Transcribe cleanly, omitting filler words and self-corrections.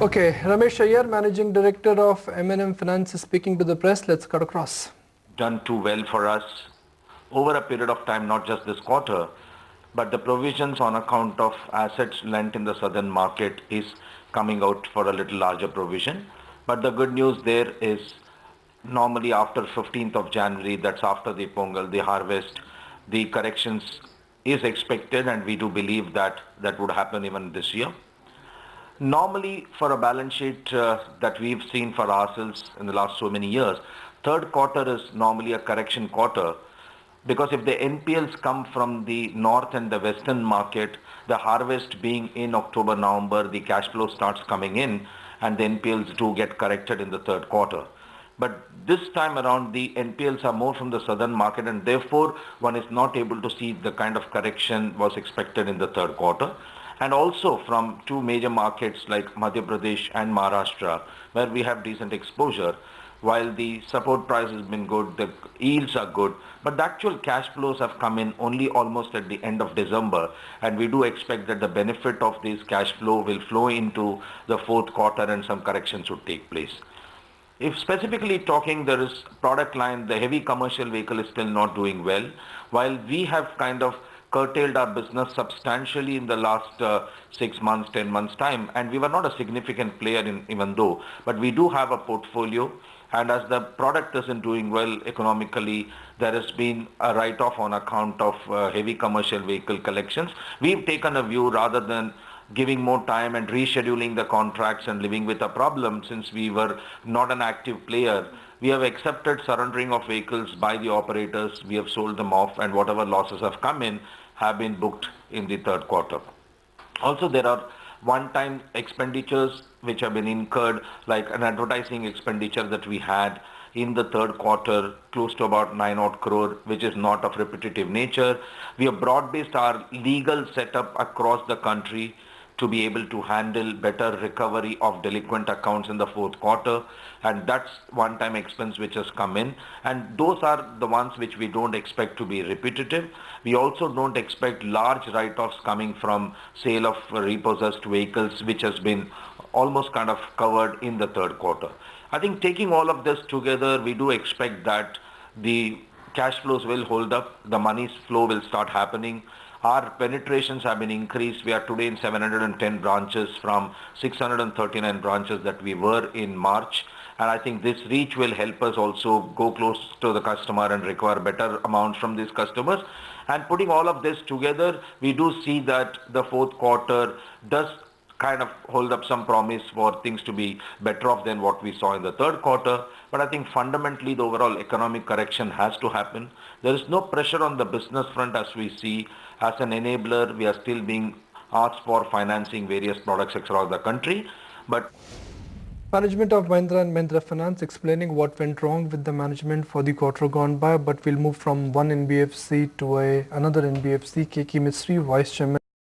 Okay, Ramesh Iyer, Managing Director of M&M Finance, is speaking to the press. Let's cut across. Done too well for us over a period of time, not just this quarter, but the provisions on account of assets lent in the southern market is coming out for a little larger provision. But the good news there is normally after 15th of January, that's after the Pongal, the harvest, the corrections is expected, and we do believe that that would happen even this year. Normally, for a balance sheet that we've seen for ourselves in the last so many years, third quarter is normally a correction quarter because if the NPLs come from the north and the western market, the harvest being in October, November, the cash flow starts coming in and the NPLs do get corrected in the third quarter. But this time around, the NPLs are more from the southern market and therefore one is not able to see the kind of correction was expected in the third quarter. And also from two major markets like Madhya Pradesh and Maharashtra, where we have decent exposure. While the support price has been good, the yields are good, but the actual cash flows have come in only almost at the end of December, and we do expect that the benefit of this cash flow will flow into the fourth quarter and some corrections would take place. If specifically talking, there is product line, the heavy commercial vehicle is still not doing well, while we have kind of curtailed our business substantially in the last 6 months, 10 months time, and we were not a significant player in even though, but we do have a portfolio, and as the product isn't doing well economically, there has been a write-off on account of heavy commercial vehicle collections. We've taken a view rather than giving more time and rescheduling the contracts and living with a problem since we were not an active player. We have accepted surrendering of vehicles by the operators. We have sold them off and whatever losses have come in have been booked in the third quarter. Also, there are one-time expenditures which have been incurred, like an advertising expenditure that we had in the third quarter, close to about 9 odd crore, which is not of repetitive nature. We have broad-based our legal setup across the country to be able to handle better recovery of delinquent accounts in the fourth quarter, and that's one-time expense which has come in, and those are the ones which we don't expect to be repetitive. We also don't expect large write-offs coming from sale of repossessed vehicles, which has been almost kind of covered in the third quarter. I think taking all of this together, we do expect that the cash flows will hold up, the money's flow will start happening. Our penetrations have been increased. We are today in 710 branches from 639 branches that we were in March. And I think this reach will help us also go close to the customer and require better amounts from these customers. And putting all of this together, we do see that the fourth quarter does kind of hold up some promise for things to be better off than what we saw in the third quarter. But I think fundamentally the overall economic correction has to happen. There is no pressure on the business front as we see. As an enabler, we are still being asked for financing various products across the country. But Management of Mahindra and Mahindra Finance explaining what went wrong with the management for the quarter gone by, but we'll move from one NBFC to another NBFC. KK Mistry, Vice Chairman.